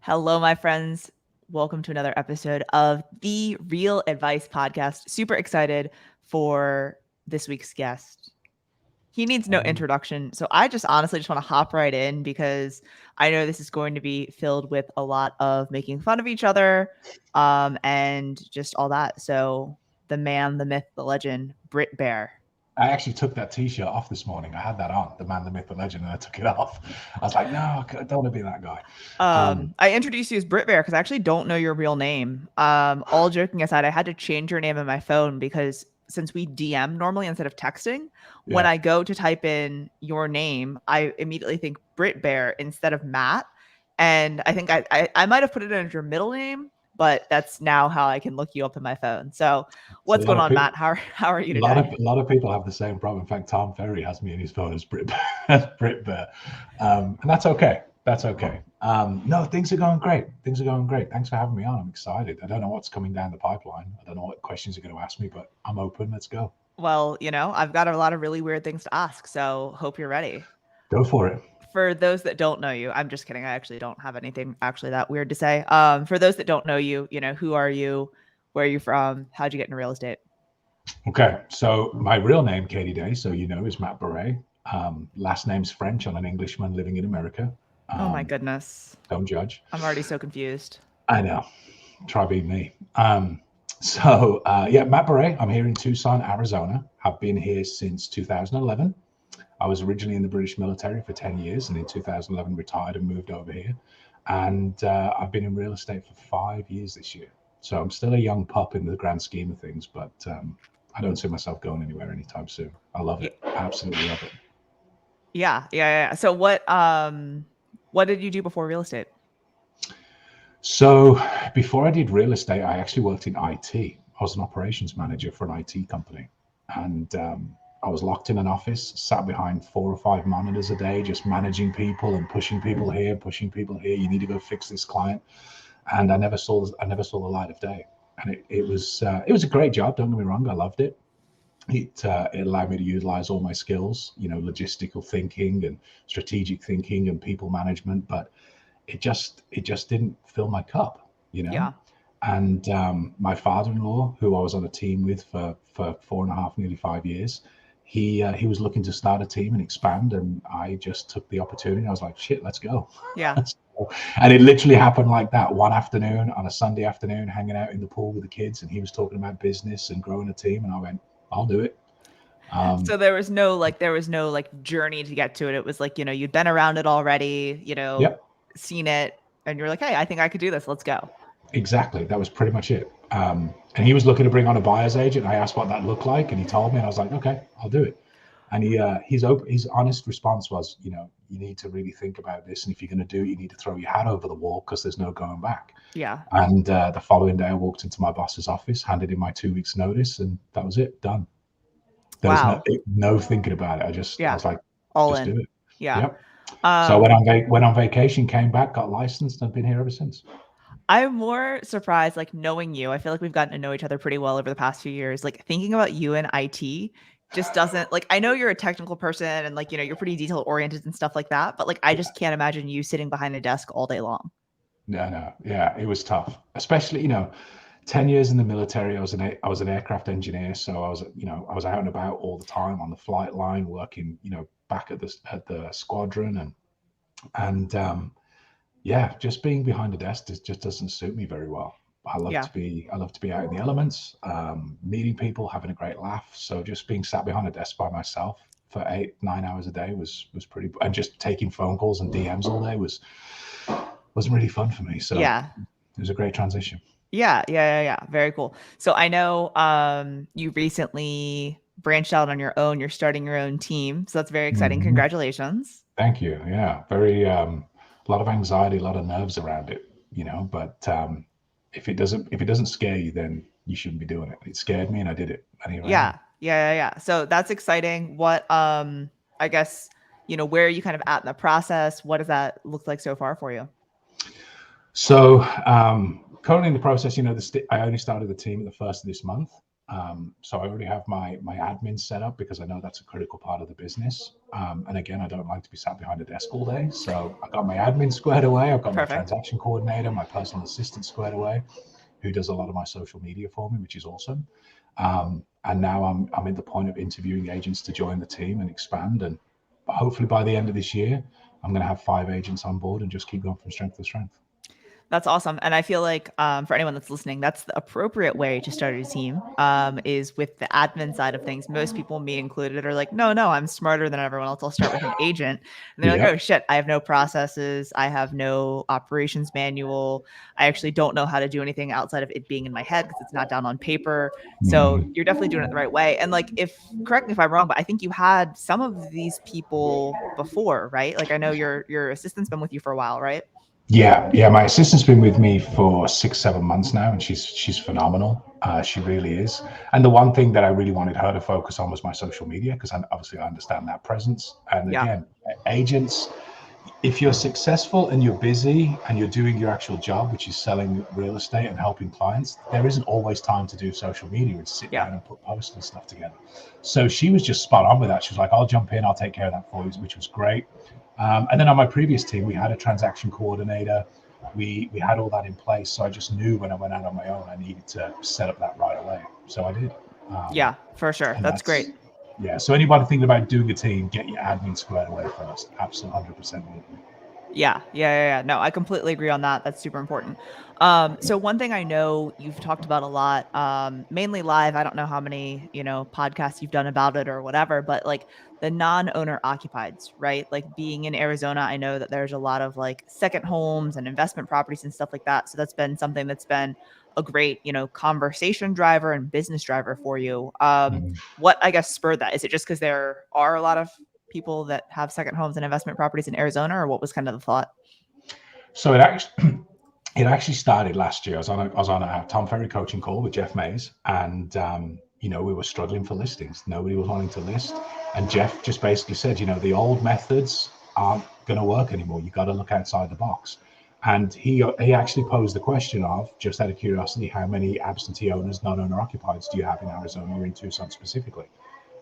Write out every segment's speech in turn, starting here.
Hello, my friends. Welcome to another episode of the Real Advice Podcast. Super excited for this week's guest. He needs no introduction. So I just honestly just want to hop right in because I know this is going to be filled with a lot of making fun of each other and just all that. So the man, the myth, the legend, Brit Bear. I actually took that T-shirt off this morning. I had that on, the man, the myth, the legend, and I took it off. I was like, no, I don't want to be that guy. I introduced you as Brit Bear because I actually don't know your real name. All joking aside, I had to change your name in my phone because since we DM normally instead of texting, when Yeah. I go to type in your name, I immediately think Brit Bear instead of Matt. And I think I might have put it as your middle name, but that's now how I can look you up in my phone. So So a what's lot going of on, people, Matt? How are you a lot of today? a lot of people have the same problem. In fact, Tom Ferry has me in his phone as Brit, as Brit Bear, and that's okay. That's okay. No, things are going great. Things are going great. Thanks for having me on. I'm excited. I don't know what's coming down the pipeline. I don't know what questions you're going to ask me, but I'm open. Let's go. Well, I've got a lot of really weird things to ask, so hope you're ready. Go for it. For those that don't know you, I'm just kidding. I actually don't have anything actually that weird to say. For those that don't know you, who are you? Where are you from? How'd you get into real estate? Okay, so my real name, Katie Day, so you know, is Matt Barre. Last name's French. I'm an Englishman living in America. Oh my Um, goodness. don't judge. I'm already so confused. I know. Try being me. Yeah, Matt Barre. I'm here in Tucson, Arizona. I've been here since 2011. I was originally in the British military for 10 years and in 2011 retired and moved over here. And I've been in real estate for 5 years this year. So I'm still a young pup in the grand scheme of things, but I don't see myself going anywhere anytime soon. I love Y- it. Absolutely love it. Yeah. So what did you do before real estate? So before I did real estate, I actually worked in IT. I was an operations manager for an IT company. And I was locked in an office, sat behind 4 or 5 monitors a day, just managing people and pushing people here, pushing people here. You need to go fix this client. And I never saw the light of day. And it was a great job. Don't get me wrong. I loved it. It allowed me to utilize all my skills, logistical thinking and strategic thinking and people management. But it just didn't fill my cup, you know. Yeah. And my father-in-law, who I was on a team with for 4.5, nearly 5 years, he was looking to start a team and expand, and I just took the opportunity. I was like, shit, let's go. Yeah. And it literally happened like that one afternoon on a Sunday afternoon, hanging out in the pool with the kids, and he was talking about business and growing a team, and I went, I'll do it. Um, So there was no journey to get to it. It was like, you'd been around it already, yep, seen it, and you're like, hey, I think I could do this. Let's go. exactly. That was pretty much it. And he was looking to bring on a buyer's agent. I asked what that looked like, and he told me, and I was like, okay, I'll do it. And his honest response was, you need to really think about this, and if you're going to do it, you need to throw your hat over the wall because there's no going back. Yeah. And the following day, I walked into my boss's office, handed in my 2 weeks' notice, and that was it, done. There was Wow. no thinking about it. I Yeah. was like, All just do in. it. Yeah. Yep. So I Um, went on vacation, came back, got licensed, and I've been here ever since. I'm more surprised, like knowing you. I feel like we've gotten to know each other pretty well over the past few years. Like thinking about you in IT just doesn't like I know you're a technical person and like, you're pretty detail oriented and stuff like that, but like I Yeah. just can't imagine you sitting behind a desk all day long. No, no, yeah, it was tough, especially 10 years in the military. I was an aircraft engineer, so I was out and about all the time on the flight line, working back at the squadron, and yeah, just being behind a desk just doesn't suit me very well. Yeah. I love to be out in the elements, meeting people, having a great laugh. So just being sat behind a desk by myself for 8, 9 hours a day was pretty, and just taking phone calls and DMs all day wasn't really fun for me. So Yeah. it was a great transition. Yeah. Very cool. So I know you recently branched out on your own. You're starting your own team. So that's very exciting. Mhm. Congratulations. Thank you. Yeah, very a lot of anxiety, a lot of nerves around it, But if it doesn't scare you, then you shouldn't be doing it. It scared me, and I did it, and here I am. Yeah. So that's exciting. What I guess, where are you kind of at in the process? What does that look like so far for you? So currently in the process, I only started the team at the first of this month. So I already have my admin set up because I know that's a critical part of the business. And again, I don't like to be sat behind a desk all day. So I got my admin squared away. I've got my Perfect. transaction coordinator, my personal assistant squared away, who does a lot of my social media for me, which is awesome. And now I'm at the point of interviewing agents to join the team and expand. And hopefully by the end of this year, I'm going to have 5 agents on board and just keep going from strength to strength. That's awesome. And I feel like for anyone that's listening, that's the appropriate way to start a team is with the admin side of things. Most people, me included, are like, no, I'm smarter than everyone else. I'll start with an agent. And they're like, oh, Yep. shit, I have no processes. I have no operations manual. I actually don't know how to do anything outside of it being in my head because it's not down on paper. So Mhm. you're definitely doing it the right way. And like, correct me if I'm wrong, but I think you had some of these people before, right? Like I know your assistant's been with you for a while, right? Yeah. My assistant's been with me for 6, 7 months now, and she's phenomenal. She really is. And the one thing that I really wanted her to focus on was my social media because obviously I understand that presence. And Yeah. again, agents, if you're successful and you're busy and you're doing your actual job, which is selling real estate and helping clients, there isn't always time to do social media and sit Yeah. down and put posts and stuff together. So she was just spot on with that. She was like, I'll jump in, I'll take care of that for you, which was great. And then on my previous team, we had a transaction coordinator. We had all that in place. So I just knew when I went out on my own, I needed to set up that right away. So I did. Yeah, for sure. And That's that's, great. yeah. So anybody thinking about doing a team, get your admin squared away first. Absolutely 100%. Yeah. No, I completely agree on that. That's super important. So one thing I know you've talked about a lot, mainly live. I don't know how many, podcasts you've done about it or whatever, but like the non-owner occupieds, right? Like being in Arizona, I know that there's a lot of like second homes and investment properties and stuff like that. So that's been something that's been a great, conversation driver and business driver for you. Mhm. What I guess spurred that? Is it just because there are a lot of people that have second homes and investment properties in Arizona, or what was kind of the thought? So it actually it actually started last year. I was on a Tom Ferry coaching call with Jeff Mays, and we were struggling for listings. Nobody was wanting to list, and Jeff just basically said, the old methods aren't going to work anymore. You got to look outside the box. And he actually posed the question of, just out of curiosity, how many absentee owners, non-owner occupieds do you have in Arizona or in Tucson specifically?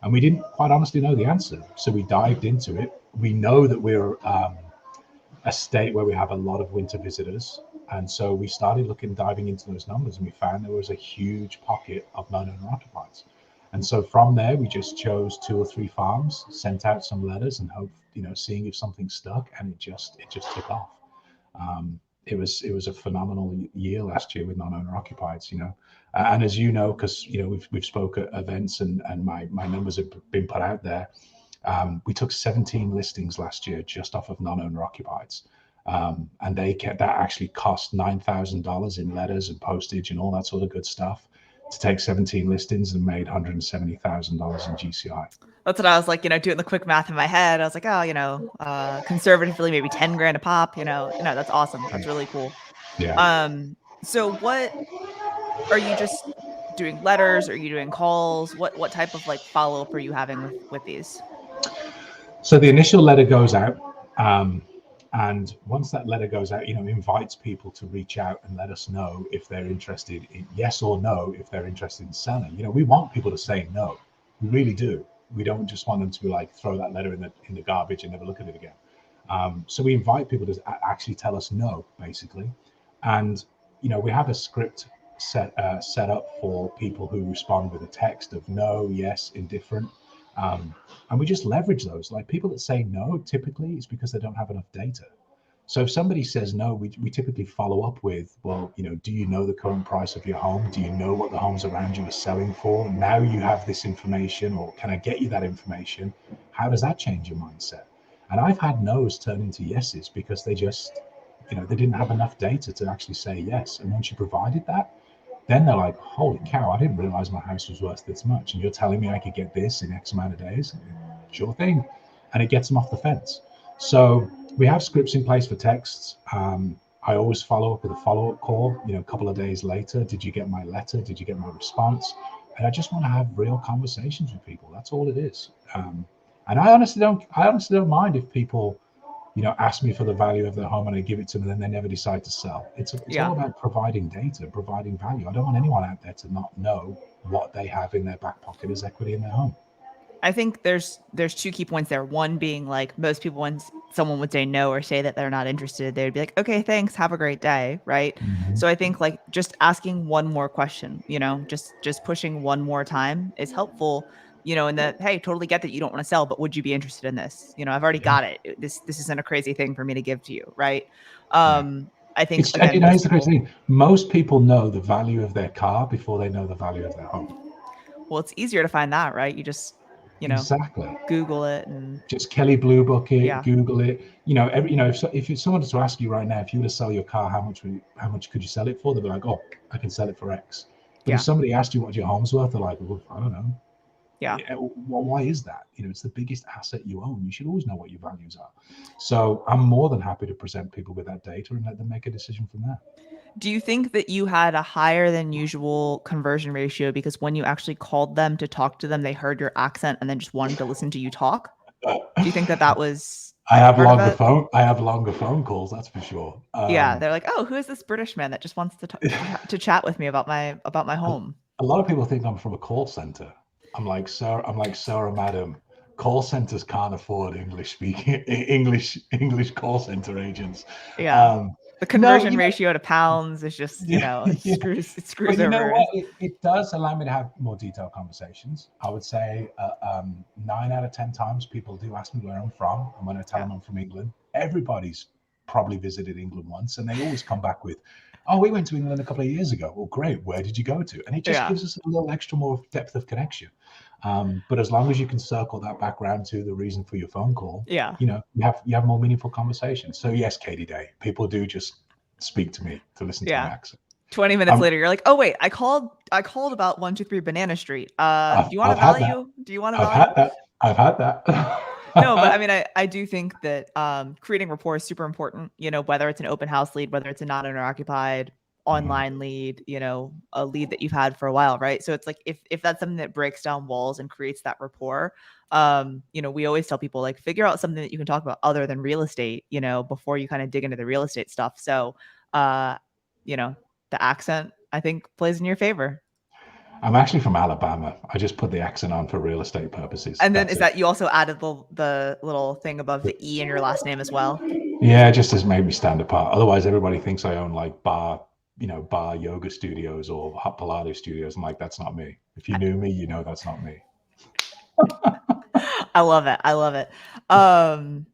And we didn't quite honestly know the answer. So we dived into it. We know that we're a state where we have a lot of winter visitors. And so we started diving into those numbers, and we found there was a huge pocket of non-owner occupieds. And so from there, we just chose 2 or 3 farms, sent out some letters, and hope, seeing if something stuck, and it just took off. It was a phenomenal year last year with non-owner occupieds, and as you know, because we've spoke at events, and my numbers have been put out there. We took 17 listings last year just off of non-owner occupieds. And that actually cost $9,000 in letters and postage and all that sort of good stuff to take 17 listings, and made $170,000 in GCI. That's what I was like, doing the quick math in my head. I was like, oh, conservatively, maybe 10 grand a pop, that's awesome. That's really cool. Yeah. So what are you just doing letters? Are you doing calls? What type of like follow up are you having with these? So the initial letter goes out, and once that letter goes out, invites people to reach out and let us know if they're interested in, yes or no, if they're interested in selling. We want people to say no. We really do. We don't just want them to be like, throw that letter in the garbage and never look at it again. So we invite people to actually tell us no, basically, and we have a script set up for people who respond with a text of no, yes, indifferent. And we just leverage those. Like, people that say no, typically it's because they don't have enough data. So if somebody says no, we typically follow up with, well, do you know the current price of your home? Do you know what the homes around you are selling for? Now you have this information, or can I get you that information? How does that change your mindset? And I've had no's turn into yeses because they didn't have enough data to actually say yes. And once you provided that, then they're like, holy cow, I didn't realize my house was worth this much. And you're telling me I could get this in X amount of days? Sure thing. And it gets them off the fence. So we have scripts in place for texts. I always follow up with a follow-up call, a couple of days later. Did you get my letter? Did you get my response? And I just want to have real conversations with people. That's all it is. And I honestly don't mind if people, ask me for the value of their home and I give it to them, and then they never decide to sell. It's all Yeah. about providing data, providing value. I don't want anyone out there to not know what they have in their back pocket as equity in their home. I think there's two key points there. One being like most people, when someone would say no or say that they're not interested, they would be like, okay, thanks, have a great day, right? Mm-hmm. So I think like just asking one more question, just pushing one more time is helpful. In that, hey, totally get that you don't want to sell, but would you be interested in this? I've already Yeah, got it. This isn't a crazy thing for me to give to you, right? yeah. I think It's again, it's most the crazy people. thing. Most people know the value of their car before they know the value of their home. Well, it's easier to find that, right? You just, you know, Exactly. Google it and Just Kelly Blue Book it, yeah, Google it. If someone was to ask you right now, if you were to sell your car, how much could you sell it for? They'd be like, oh, I can sell it for X. But if yeah, somebody asked you what your home's worth, they're like, well, I don't know. yeah. Yeah, well, why is that? It's the biggest asset you own. You should always know what your values are. So I'm more than happy to present people with that data and let them make a decision from there. Do you think that you had a higher than usual conversion ratio because when you actually called them to talk to them, they heard your accent and then just wanted to listen to you talk? Do you think that that was part of it? I have longer phone calls, that's for sure. Yeah, they're like, "Oh, who is this British man that just wants to chat with me about my a, home?" a lot of people think I'm from a call center. I'm like, sir, madam, call centers can't afford English speaking English call center agents. Yeah. Um, The no, conversion ratio to pounds is just, it yeah, screws but you know over. what? It does allow me to have more detailed conversations. I would say 9 out of 10 times people do ask me where I'm from, and when I tell Yeah. them I'm from England, everybody's probably visited England once, and they always come back with, "Oh, we went to England a couple of years ago." Well, great. Where did you go to? And it just Yeah. gives us a little extra more depth of connection. But as long as you can circle that back around to the reason for your phone call, Yeah. you have more meaningful conversations. So yes, Katie Day, people do just speak to me to listen to my Yeah. accent. 20 minutes Um, later, you're like, "Oh wait, I called about 123 Banana Street. Do I've, you want a I've had that. value? Do you want a I've value?" had that. I've had that. No, but I mean, I do think that creating rapport is super important. Whether it's an open house lead, whether it's a non-owner occupied Mhm. online lead, a lead that you've had for a while, right? So it's like if that's something that breaks down walls and creates that rapport, we always tell people like figure out something that you can talk about other than real estate, before you kind of dig into the real estate stuff. So, uh, the accent I think plays in your favor. I'm actually from Alabama. I just put the accent on for real estate purposes. And then That's is it. that you also added the little thing above the E in your last name as well? Yeah, it just has made me stand apart. Otherwise, everybody thinks I own like bar yoga studios or hot Pilates studios. I'm like, that's not me. If you knew me, that's not me. I love it. I love it. Um,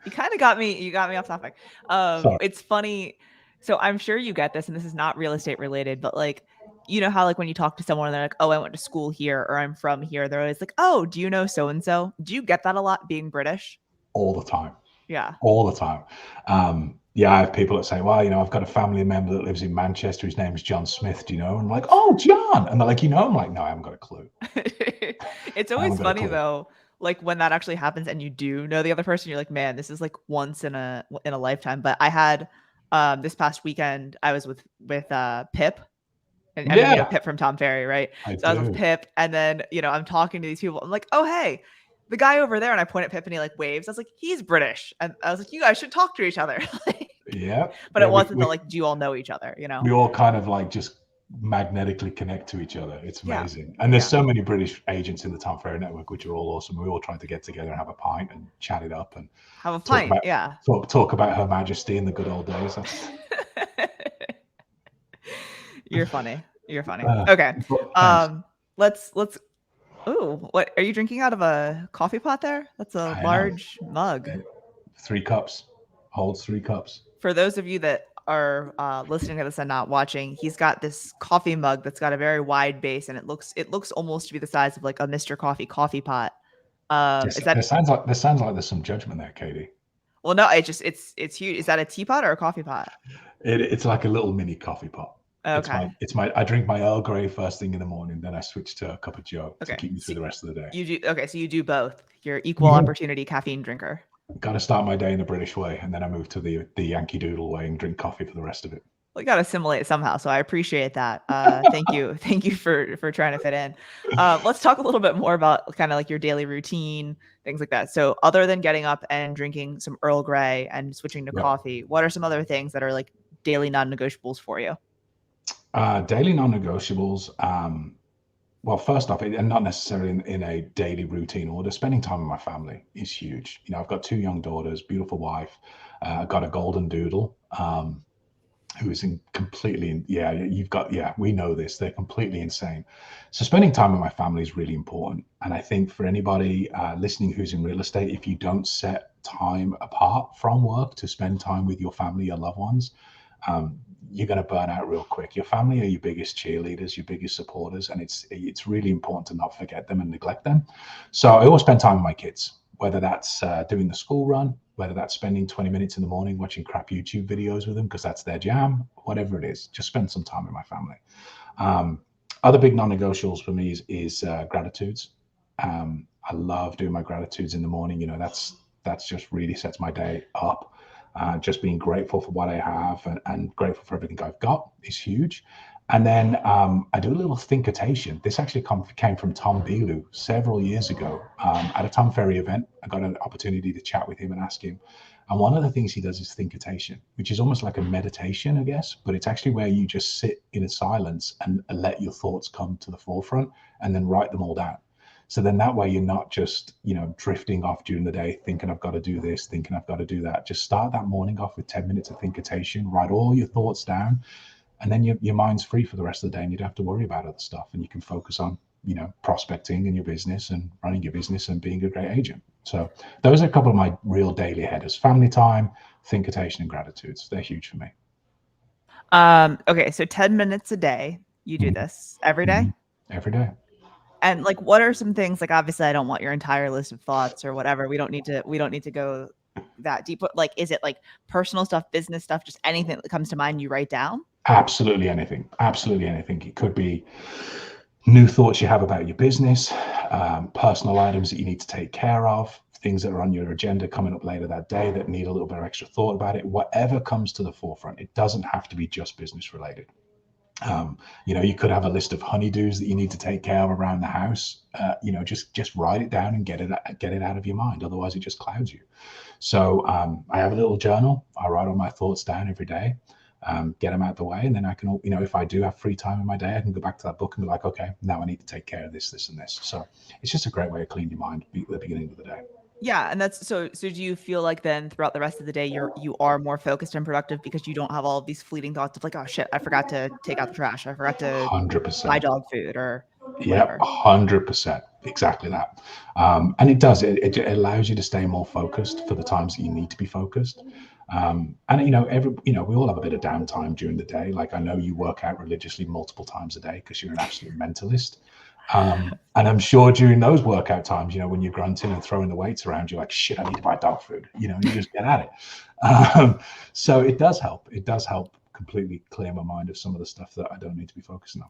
you got me off topic. Sorry. It's funny. So I'm sure you get this, and this is not real estate related, but like, how like when you talk to someone and they're like, "Oh, I went to school here," or "I'm from here," they're always like, "Oh, do you know so and so?" Do you get that a lot being British? All the time. Yeah. All the time. Yeah, I have people that say, well, I've got a family member that lives in Manchester. His name is John Smith. Do you know? And I'm like, oh, John. And they're like, I'm like, no, I haven't got a clue. It's I always haven't got a funny clue. though, like when that actually happens and you do know the other person, you're like, man, this is like once in a lifetime. But I had this past weekend, I was with Pip. And I mean, Yeah, Pip from Tom Ferry, right? I So I was with do. Pip, and then I'm talking to these people. I'm like, oh hey, the guy over there, and I point at Pip, and he like waves. I was like, he's British, and I was like, you guys should talk to each other. Yeah. But Yeah. it We, wasn't the we, like, do you all know each other? we all kind of like just magnetically connect to each other. It's Yeah, amazing. And there's yeah. so many British agents in the Tom Ferry network, which are all awesome. We all try to get together and have a pint and chat it up and Have a talk pint, about yeah. talk about Her Majesty in the good old days. That's You're funny. You're funny. uh, Okay. thanks. Let's. Ooh, what are you drinking out of a coffee pot there? That's a I am. large mug. 3 cups. Holds 3 cups. For those of you that are listening to this and not watching, he's got this coffee mug that's got a very wide base, and it looks almost to be the size of like a Mr. Coffee coffee pot. Yes, Is that there sounds like there's some judgment there, Katie. well? No, it's huge. Is that a teapot or a coffee pot? It's like a little mini coffee pot. It's Okay, my it's my I drink my Earl Grey first thing in the morning, then I switch to a cup of Joe to okay. keep me So through the rest of the day. you do okay. So you do both. You're equal Yeah. opportunity caffeine drinker. Got to start my day in the British way, and then I move to the Yankee Doodle way and drink coffee for the rest of it. We got to assimilate somehow, so I appreciate that. Thank you, thank you for trying to fit in. Let's talk a little bit more about kind of like your daily routine, things like that. So, other than getting up and drinking some Earl Grey and switching to Yep. coffee, what are some other things that are like daily non-negotiables for you? Daily non-negotiables. Well, first off, and not necessarily in a daily routine order, spending time with my family is huge. I've got two young daughters, beautiful wife, got a golden doodle. Who is completely, yeah, you've got, yeah, we know this, they're completely insane. So spending time with my family is really important. And I think for anybody listening who's in real estate, if you don't set time apart from work to spend time with your family, your loved ones, you're going to burn out real quick. Your family are your biggest cheerleaders, your biggest supporters, and it's really important to not forget them and neglect them. So I always spend time with my kids, whether that's doing the school run, whether that's spending 20 minutes in the morning watching crap YouTube videos with them because that's their jam, whatever it is, just spend some time with my family. Other big non-negotiables for me is gratitudes. I love doing my gratitudes in the morning. That's just really sets my day up. Just being grateful for what I have and grateful for everything I've got is huge. And then I do a little thinkitation. This actually came from Tom Bilu several years ago at a Tom Ferry event. I got an opportunity to chat with him and ask him. And one of the things he does is thinkitation, which is almost like a meditation, I guess, but it's actually where you just sit in a silence and let your thoughts come to the forefront and then write them all down. So then that way you're not just, drifting off during the day, thinking I've got to do this, thinking I've got to do that. Just start that morning off with 10 minutes of thinkitation, write all your thoughts down, and then your mind's free for the rest of the day and you don't have to worry about other stuff. And you can focus on, prospecting in your business and running your business and being a great agent. So those are a couple of my real daily headers: family time, thinkitation, and gratitudes. They're huge for me. Okay, so 10 minutes a day, you do Mhm. this every day? Mhm. Every day. And like what are some things, like obviously I don't want your entire list of thoughts or whatever. We don't need to go that deep. But like is it like personal stuff, business stuff, just anything that comes to mind you write down? Absolutely anything. Absolutely anything. It could be new thoughts you have about your business, personal items that you need to take care of, things that are on your agenda coming up later that day that need a little bit of extra thought about it. Whatever comes to the forefront, it doesn't have to be just business related. You could have a list of honeydews that you need to take care of around the house. Just write it down and get it out of your mind. Otherwise, it just clouds you. So I have a little journal. I write all my thoughts down every day, get them out the way, and then I can, if I do have free time in my day, I can go back to that book and be like, okay, now I need to take care of this, this, and this. So it's just a great way to clean your mind at the beginning of the day. Yeah, and that's so do you feel like then throughout the rest of the day you are more focused and productive because you don't have all of these fleeting thoughts of like, oh shit, I forgot to take out the trash. I forgot to buy 100%. dog food or Yep, whatever. 100%. Exactly that. And it does. It allows you to stay more focused for the times that you need to be focused. And we all have a bit of downtime during the day. Like I know you work out religiously multiple times a day because you're an absolute mentalist. And I'm sure during those workout times, when you're grunting and throwing the weights around, you're like, shit, I need to buy dog food. You just get at it. So it does help. It does help completely clear my mind of some of the stuff that I don't need to be focusing on.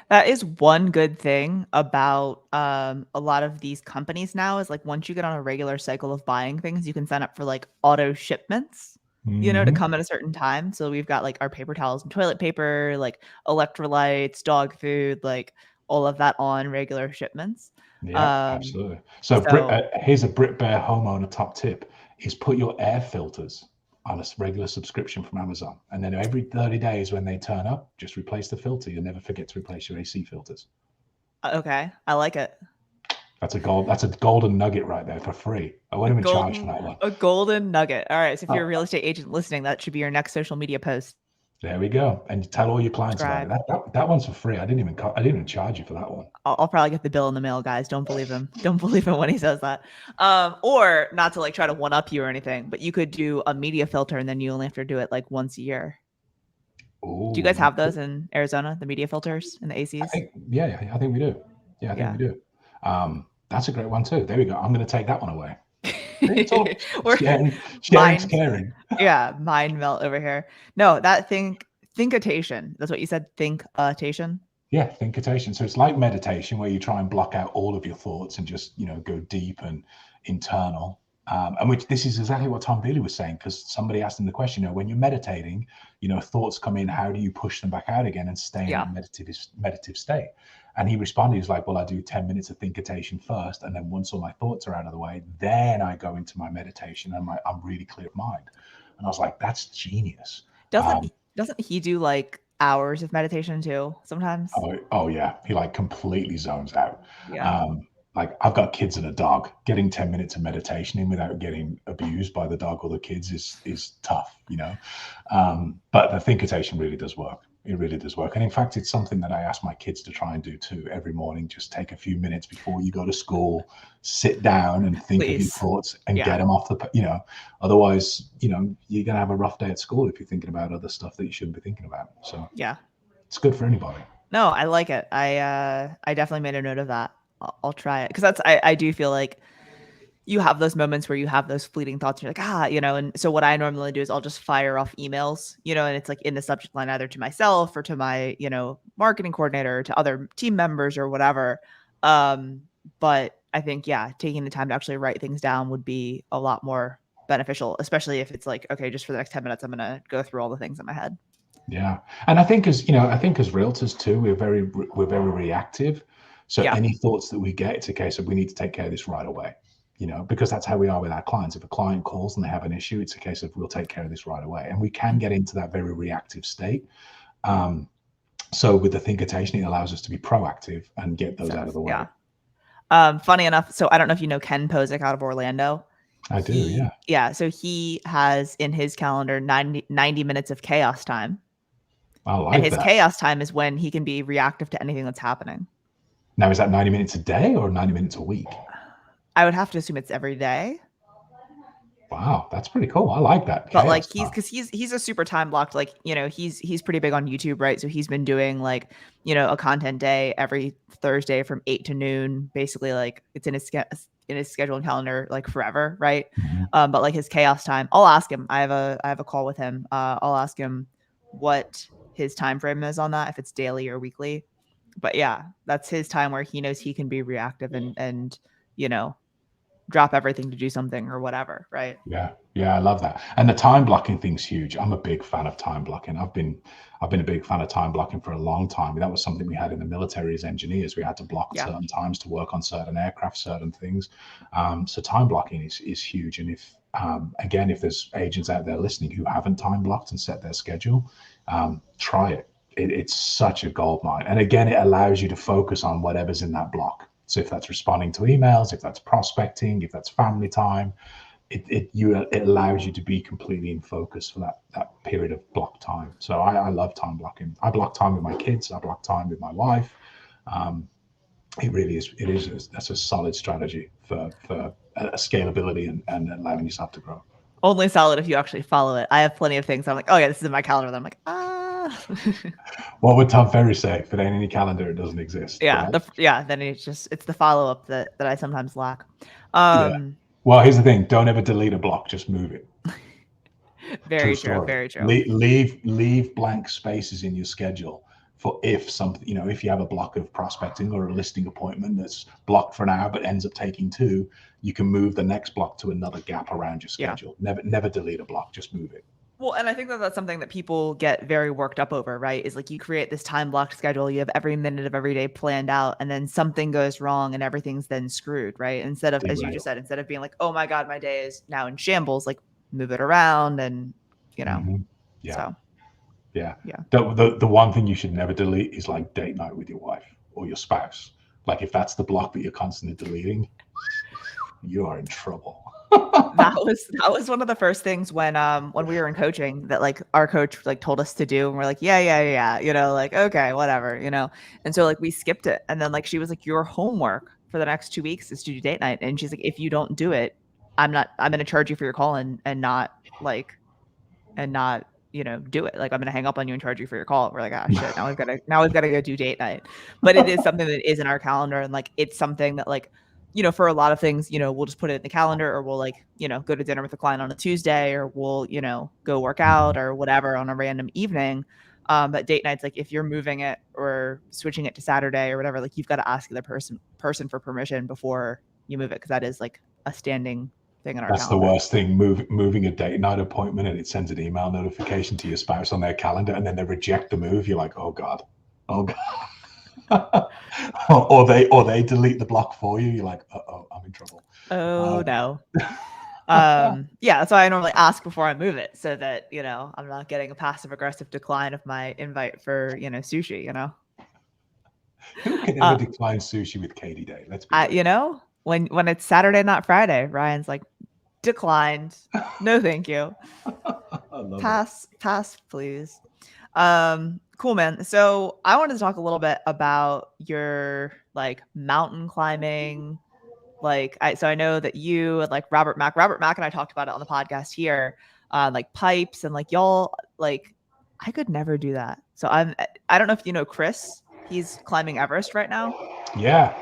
That is one good thing about a lot of these companies now is like once you get on a regular cycle of buying things, you can sign up for like auto shipments, to Hmm. come at a certain time. So we've got like our paper towels and toilet paper, like electrolytes, dog food, like all of that on regular shipments. Yeah, Um, absolutely. So so here's a Brit Bear homeowner top tip: is put your air filters on a regular subscription from Amazon, and then every 30 days when they turn up, just replace the filter. You'll never forget to replace your AC filters. okay, I like it. That's a golden nugget right there for free. I A won't even charge for golden that one. a golden nugget. All right, so if you're a Oh, real estate agent listening, that should be your next social media post. there we go. And tell all your clients about it. Subscribe. That one's for free. I didn't even charge you for that one. I'll probably get the bill in the mail, guys. Don't believe him. Don't believe him when he says that. Or not to like try to one up you or anything, but you could do a media filter and then you only have to do it like once a year. Do you Oh, guys have those in Arizona, the media filters and the ACs? yeah, I think we do. Yeah, I think we Yeah. do. That's a great one too. There we go. I'm going to take that one away. It's all We're sharing's mind, caring. yeah, mind melt over here. No, that thinkitation. That's what you said. Thinkitation. Yeah, thinkitation. So it's like meditation where you try and block out all of your thoughts and just, go deep and internal. And which this is exactly what Tom Bailey was saying, because somebody asked him the question, when you're meditating, thoughts come in, how do you push them back out again and stay in Yeah. that meditative state? And he responded, he's like, well, I do 10 minutes of thinkitation first. And then once all my thoughts are out of the way, then I go into my meditation and I'm really clear of mind. And I was like, that's genius. Doesn't Um, doesn't he do like hours of meditation too sometimes. Oh yeah, he like completely zones out. Yeah. Like I've got kids and a dog. Getting 10 minutes of meditation in without getting abused by the dog or the kids is tough, you know. But the thinkitation really does work. It really does work. And in fact, it's something that I ask my kids to try and do too every morning. Just take a few minutes before you go to school, sit down and think of your Please. thoughts and Yeah. get them off the, you know, otherwise, you know, you're going to have a rough day at school if you're thinking about other stuff that you shouldn't be thinking about. So Yeah. it's good for anybody. No, I like it. I definitely made a note of that. I'll try it because I do feel like you have those moments where you have those fleeting thoughts. And you're like, you know. And so what I normally do is I'll just fire off emails, you know, and it's like in the subject line either to myself or to my, you know, marketing coordinator or to other team members or whatever. But I think taking the time to actually write things down would be a lot more beneficial, especially if it's like, okay, just for the next 10 minutes, I'm gonna go through all the things in my head. Yeah, and I think as you know, I think as realtors too, we're very reactive. So Yeah. any thoughts that we get, it's a case of we need to take care of this right away. You know, because that's how we are with our clients. If a client calls and they have an issue, it's a case of we'll take care of this right away, and we can get into that very reactive state. So with the thinkitation, it allows us to be proactive and get those out of the way. Yeah. Funny enough, so I don't know if you know Ken Posick out of Orlando. I do, Yeah. So he has in his calendar 90 minutes of chaos time. I like And his that. chaos time is when he can be reactive to anything that's happening. Now, is that 90 minutes a day or 90 minutes a week? I would have to assume it's every day. Wow, that's pretty cool. I like that. But like he's a super time blocked, like, you know, he's pretty big on YouTube, right? So he's been doing like, you know, a content day every Thursday from 8 to noon, basically. Like it's in his schedule and calendar like forever, right? Mhm. But like his chaos time, I'll ask him. I have a call with him. I'll ask him what his time frame is on that, if it's daily or weekly. But yeah, that's his time where he knows he can be reactive and you know, drop everything to do something or whatever, right? Yeah, I love that. And the time blocking thing's huge. I'm a big fan of time blocking. I've been a big fan of time blocking for a long time. That was something we had in the military as engineers. We had to block certain times to work on certain aircraft, certain things. So time blocking is huge. And if again, if there's agents out there listening who haven't time blocked and set their schedule, try it. It's such a gold mine. And again, it allows you to focus on whatever's in that block. So if that's responding to emails, if that's prospecting, if that's family time, it allows you to be completely in focus for that period of block time. So I love time blocking. I block time with my kids. I block time with my wife. It really is. That's a solid strategy for scalability and allowing yourself to grow. Only solid if you actually follow it. I have plenty of things I'm like, oh yeah, this is in my calendar. Then I'm like, What would Tom Ferry say? If it ain't in any calendar, it doesn't exist. yeah, Right? then it's the follow up that I sometimes lack. Yeah. Well, here's the thing: don't ever delete a block; just move it. Very true. Very true. Leave blank spaces in your schedule for if something, you know, if you have a block of prospecting or a listing appointment that's blocked for an hour but ends up taking 2, you can move the next block to another gap around your schedule. Never delete a block; just move it. Well, and I think that that's something that people get very worked up over, right? Is like you create this time blocked schedule, you have every minute of every day planned out, and then something goes wrong and everything's then screwed, right? Instead of, as you just said, instead of being like, oh my God, my day is now in shambles, like move it around and, you know. Yeah. So. Yeah. The one thing you should never delete is like date night with your wife or your spouse. Like if that's the block that you're constantly deleting, you are in trouble. that was one of the first things when we were in coaching that like our coach like told us to do, and we're like, yeah, you know, like, okay, whatever, you know. And so like we skipped it, and then like she was like, your homework for the next 2 weeks is to do date night, and she's like, if you don't do it, I'm going to charge you for your call and not you know, do it. Like I'm going to hang up on you and charge you for your call. We're like, ah, shit, now we've got to go do date night. But it is something that is in our calendar, and like it's something that like, you know, for a lot of things, you know, we'll just put it in the calendar, or we'll like, you know, go to dinner with a client on a Tuesday, or we'll, you know, go work out or whatever on a random evening. But date nights, like if you're moving it or switching it to Saturday or whatever, like you've got to ask the person for permission before you move it, because that is like a standing thing in our That's calendar. the worst thing, moving a date night appointment, and it sends an email notification to your spouse on their calendar, and then they reject the move. You're like, oh God. or they delete the block for you. You're like, uh-oh, I'm in trouble. Oh no. Yeah, that's why I normally ask before I move it, so that I'm not getting a passive aggressive decline of my invite for sushi. Who can ever Uh, decline sushi with Katie Day? Let's be I real. when it's Saturday, not Friday, Ryan's like declined. No, thank you. I love it. Pass, please. Cool, man. So I wanted to talk a little bit about your like mountain climbing. So I know that you and like Robert Mack and I talked about it on the podcast here, like pipes and like y'all like I could never do that. So I don't know if you know Chris. He's climbing Everest right now. Yeah.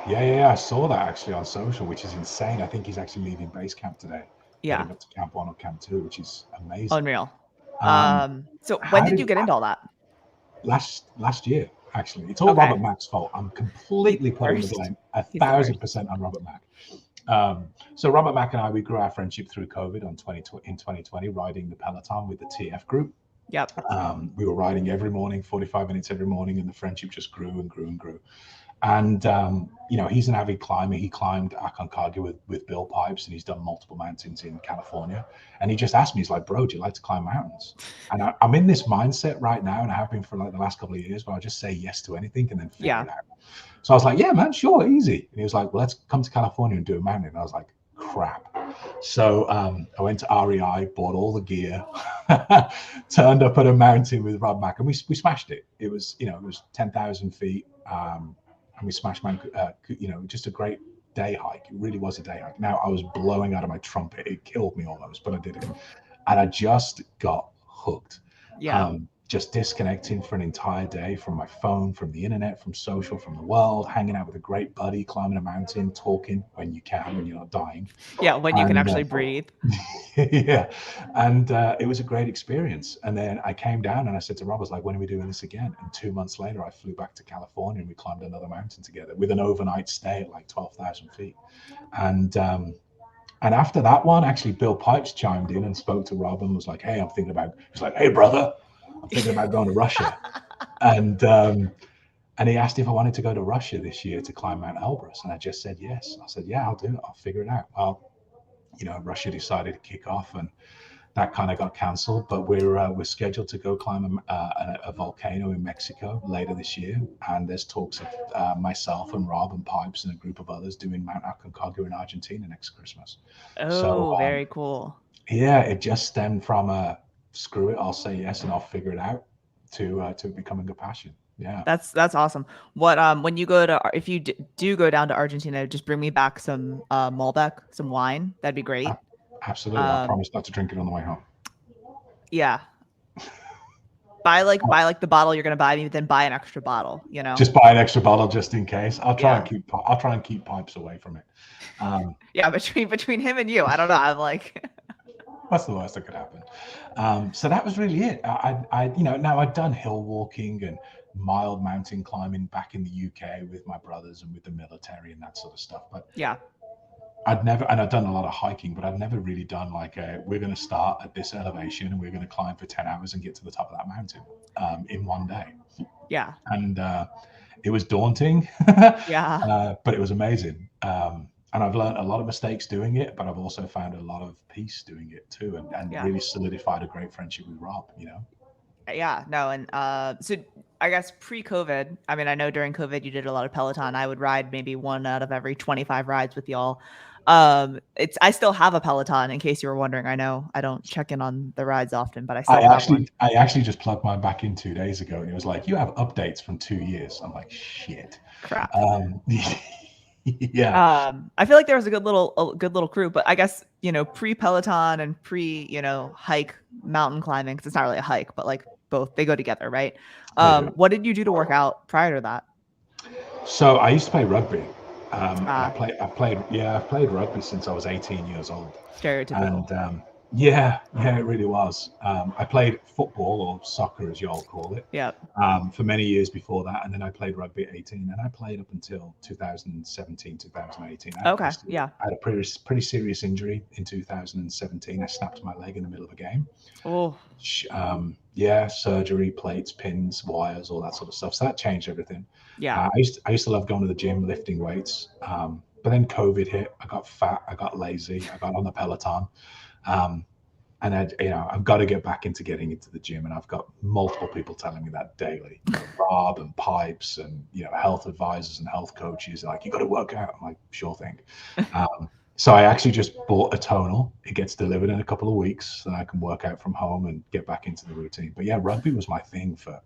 I saw that actually on social, which is insane. I think he's actually leaving base camp today, Yeah, heading up to camp 1 or camp 2, which is amazing. unreal. Um, So when how did did you get into all that? last year? Actually, it's all Okay, Robert Mack's fault. I'm he's completely the putting the worst. blame a He's the thousand worst. percent on Robert Mack. So Robert Mack and I, we grew our friendship through COVID in 2020, riding the Peloton with the TF group. Yep. We were riding every morning, 45 minutes every morning, and the friendship just grew and grew and grew. And he's an avid climber. He climbed Aconcagua with Bill Pipes, and he's done multiple mountains in California. And he just asked me, he's like, "Bro, do you like to climb mountains?" And I'm in this mindset right now, and I have been for like the last couple of years, where I'll just say yes to anything and then figure Yeah. it out. So I was like, "Yeah, man, sure, easy." And he was like, "Well, let's come to California and do a mountain." And I was like, "Crap." So I went to REI, bought all the gear, turned up at a mountain with Rob Mack, and we smashed it. It was 10,000 feet. And we smashed just a great day hike. It really was a day hike. Now I was blowing out of my trumpet. It killed me almost, but I did it. And I just got hooked. Yeah. Just disconnecting for an entire day from my phone, from the internet, from social, from the world, hanging out with a great buddy, climbing a mountain, talking when you can, when you're not dying. Yeah. When you can And actually breathe. yeah, and it was a great experience. And then I came down and I said to Rob, I was like, "When are we doing this again?" And 2 months later, I flew back to California and we climbed another mountain together with an overnight stay at like 12,000 feet. And after that one, actually, Bill Pipes chimed in and spoke to Rob and was like, "Hey, I'm thinking about." He's like, "Hey, brother, I'm thinking about going to Russia." And he asked if I wanted to go to Russia this year to climb Mount Elbrus, and I just said yes. I said, "Yeah, I'll do it. I'll figure it out." Well, Russia decided to kick off, and that kind of got cancelled. But we're scheduled to go climb a volcano in Mexico later this year, and there's talks of myself and Rob and Pipes and a group of others doing Mount Aconcagua in Argentina next Christmas. So Oh, very cool. yeah, it just stemmed from a screw it, I'll say yes and I'll figure it out to becoming a passion. Yeah, That's awesome. What when you go to if you do go down to Argentina, just bring me back some Malbec, some wine. That'd be great. absolutely. I Um, promise not to drink it on the way home. yeah. Buy like the bottle you're gonna buy me, then buy an extra bottle. Just buy an extra bottle just in case. Yeah. I'll try and keep Pipes away from it. Um, Yeah. Between him and you, I don't know. I'm like, What's the worst that could happen? So that was really it. Now I'd done hill walking and mild mountain climbing back in the UK with my brothers and with the military and that sort of stuff. But yeah, I'd done a lot of hiking, but I'd never really done like we're going to start at this elevation and we're going to climb for 10 hours and get to the top of that mountain in one day. yeah, And it was daunting, yeah, but it was amazing. And I've learned a lot of mistakes doing it, but I've also found a lot of peace doing it too, and yeah, really solidified a great friendship with Rob. yeah. No, and so I guess pre-COVID, I mean, I know during COVID you did a lot of Peloton. I would ride maybe one out of every 25 rides with y'all. I still have a Peloton in case you were wondering. I know I don't check in on the rides often, but I I still have one. actually, I actually just plugged mine back in 2 days ago, and it was like, "You have updates from 2 years." I'm like, "Shit." Crap. Um, yeah, I feel like there was a good little crew, but I guess pre Peloton and pre hike mountain climbing, because it's not really a hike, but like both they go together, right? they do. What did you do to work out prior to that? So I used to play rugby, and Ah, I've played rugby since I was 18 years old. stereotypical. And yeah, it really was. I played football or soccer, as y'all call it, Yeah. for many years before that, and then I played rugby at 18, and I played up until 2017, 2018. Okay. Yeah. I had a pretty serious injury in 2017. I snapped my leg in the middle of a game. Oh, Yeah, surgery, plates, pins, wires, all that sort of stuff. So that changed everything. yeah. I used to love going to the gym, lifting weights. But then COVID hit. I got fat. I got lazy. I got on the Peloton. Um, and I've got to get back into getting into the gym, and I've got multiple people telling me that daily. Rob and Pipes, and health advisors and health coaches, like, you got to work out. I'm like, sure thing. So I actually just bought a tonal. It gets delivered in a couple of weeks, and I can work out from home and get back into the routine. But yeah, rugby was my thing for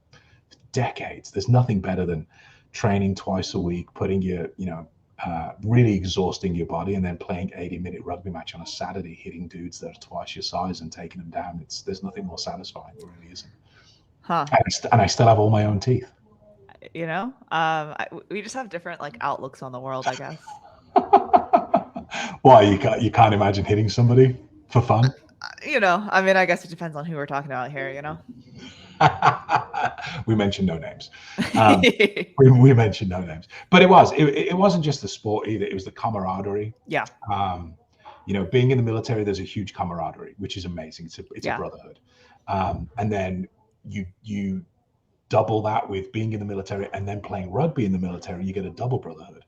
decades. There's nothing better than training twice a week, putting really exhausting your body, and then playing 80-minute rugby match on a Saturday, hitting dudes that are twice your size and taking them down. There's nothing more satisfying. It really isn't. Huh. And I still have all my own teeth. We just have different like outlooks on the world, I guess. Why, you can't imagine hitting somebody for fun? I mean, I guess it depends on who we're talking about here. We mentioned no names. We mentioned no names, but it wasn't just the sport either. It was the camaraderie. Yeah. Being in the military, there's a huge camaraderie, which is amazing. It's a brotherhood. And then you double that with being in the military and then playing rugby in the military, you get a double brotherhood.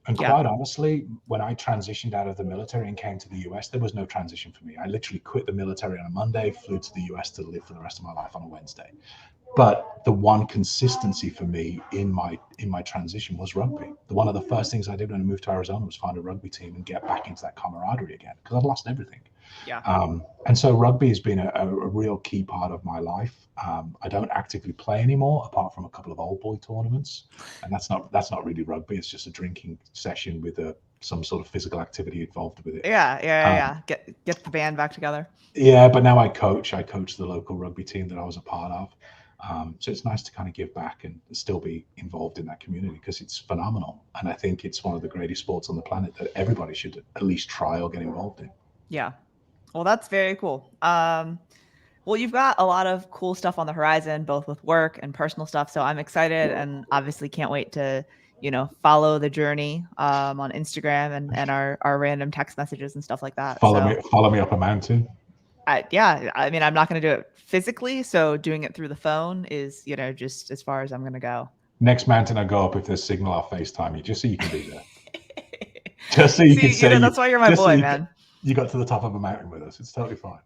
And quite honestly, when I transitioned out of the military and came to the US, there was no transition for me. I literally quit the military on a Monday, flew to the US to live for the rest of my life on a Wednesday. But the one consistency for me in my transition was rugby. One of the first things I did when I moved to Arizona was find a rugby team and get back into that camaraderie again, because I'd lost everything. Yeah. And so rugby has been a real key part of my life. I don't actively play anymore, apart from a couple of old boy tournaments, and that's not really rugby. It's just a drinking session with some sort of physical activity involved with it. Yeah. Get the band back together. Yeah, but now I coach the local rugby team that I was a part of. So it's nice to kind of give back and still be involved in that community, because it's phenomenal. And I think it's one of the greatest sports on the planet that everybody should at least try or get involved in. Yeah. Well, that's very cool. Well, you've got a lot of cool stuff on the horizon, both with work and personal stuff. So I'm excited, and obviously can't wait to, follow the journey on Instagram and our random text messages and stuff like that. Follow me up a mountain. I mean, I'm not going to do it physically, so doing it through the phone is, just as far as I'm going to go. Next mountain I go up, if there's signal, I'll FaceTime you, just so you can be there. Just so you can say, that's why you're my boy, man. You got to the top of a mountain with us. It's totally fine.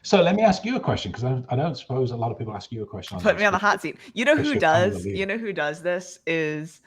So let me ask you a question, because I don't suppose a lot of people ask you a question. Put me on the hot seat. You know who does this is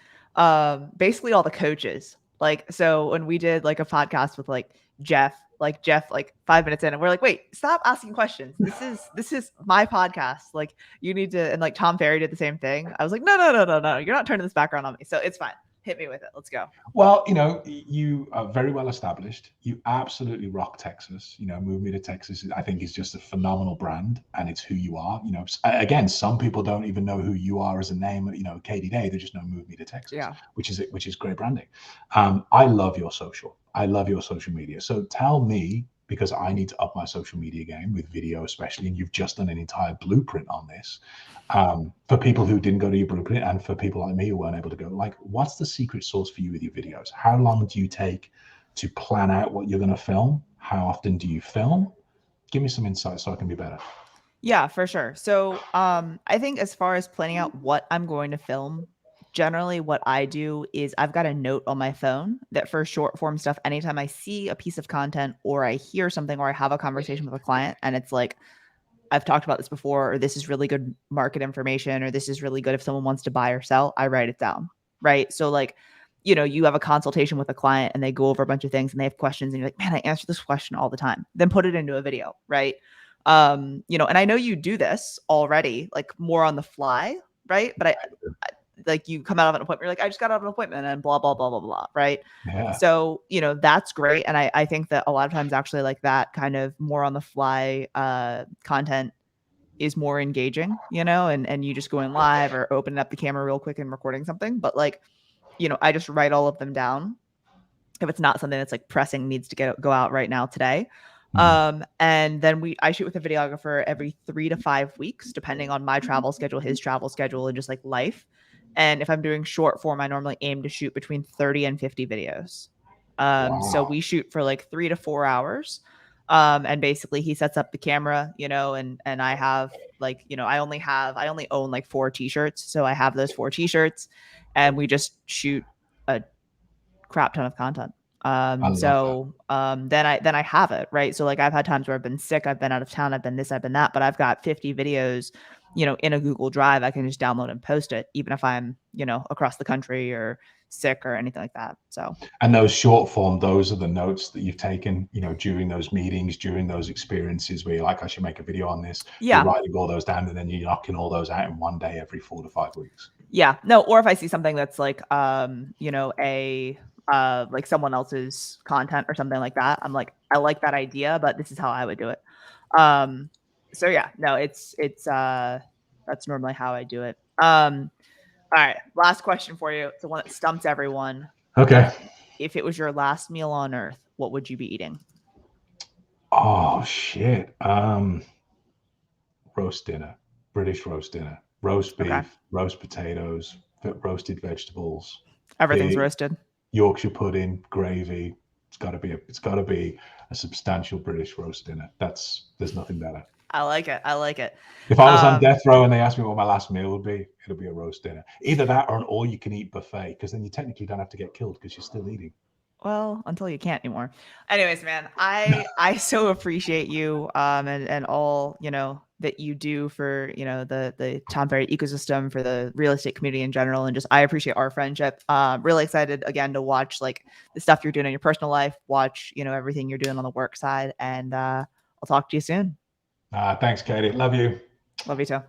basically all the coaches. Like, so when we did like a podcast with like Jeff, like 5 minutes in, and we're like, wait, stop asking questions. This is my podcast. Like, you need to, and like Tom Ferry did the same thing. I was like, no. You're not turning this background on me. So it's fine. Hit me with it. Let's go. Well, you are very well established. You absolutely rock Texas. Move Me to Texas, I think, is just a phenomenal brand, and it's who you are. Again, some people don't even know who you are as a name. Katie Day, they just know Move Me to Texas, which is great branding. I love your social. I love your social media. So tell me, because I need to up my social media game with video, especially, and you've just done an entire blueprint on this. For people who didn't go to your blueprint, and for people like me who weren't able to go, like, what's the secret sauce for you with your videos? How long do you take to plan out what you're going to film? How often do you film? Give me some insight so I can be better. Yeah, for sure. So I think as far as planning out what I'm going to film, generally what I do is I've got a note on my phone that for short form stuff, anytime I see a piece of content or I hear something or I have a conversation with a client and it's like, I've talked about this before, or this is really good market information, or this is really good if someone wants to buy or sell, I write it down. Right. So like, you have a consultation with a client and they go over a bunch of things and they have questions and you're like, man, I answer this question all the time. Then put it into a video. Right. And I know you do this already, like more on the fly. Right. But I like, you come out of an appointment, you're like, I just got out of an appointment and blah, blah, blah, blah, blah. Right. Yeah. So, that's great. And I think that a lot of times actually like that kind of more on the fly content is more engaging, and you just going live or opening up the camera real quick and recording something. But like, I just write all of them down if it's not something that's like pressing needs to go out right now today. And then I shoot with a videographer every 3 to 5 weeks, depending on my travel schedule, his travel schedule, and just like life. And if I'm doing short form, I normally aim to shoot between 30 and 50 videos. Wow. So we shoot for like 3 to 4 hours. And basically he sets up the camera, and I have like, I only own like 4 t-shirts. So I have those 4 t-shirts and we just shoot a crap ton of content. I love Then I have it, right? So like I've had times where I've been sick, I've been out of town, I've been this, I've been that, but I've got 50 videos, in a Google Drive. I can just download and post it, even if I'm, across the country or sick or anything like that. So, And those short form, those are the notes that you've taken, during those meetings, during those experiences where you're like, I should make a video on this. You're yeah. writing all those down, and then you're knocking all those out in one day every 4 to 5 weeks. Yeah. No, or if I see something that's like, like someone else's content or something like that, I'm like, I like that idea, but this is how I would do it. So yeah, no, it's that's normally how I do it. All right, last question for you. It's the one that stumps everyone. Okay. If it was your last meal on earth, what would you be eating? Oh shit. Roast dinner, British roast dinner, roast beef, Okay. roast potatoes, roasted vegetables, Everything's the roasted. Yorkshire pudding, gravy. It's got to be a substantial British roast dinner. There's nothing better. I like it. I like it. If I was on death row and they asked me what my last meal would be, it'll be a roast dinner. Either that or an all-you-can-eat buffet, because then you technically don't have to get killed because you're still eating. Well, until you can't anymore. Anyways, man, I so appreciate you and all, that you do for, the Tom Ferry ecosystem, for the real estate community in general, and just I appreciate our friendship. Really excited again to watch like the stuff you're doing in your personal life, watch, everything you're doing on the work side, and I'll talk to you soon. Thanks, Katie. Love you. Love you too.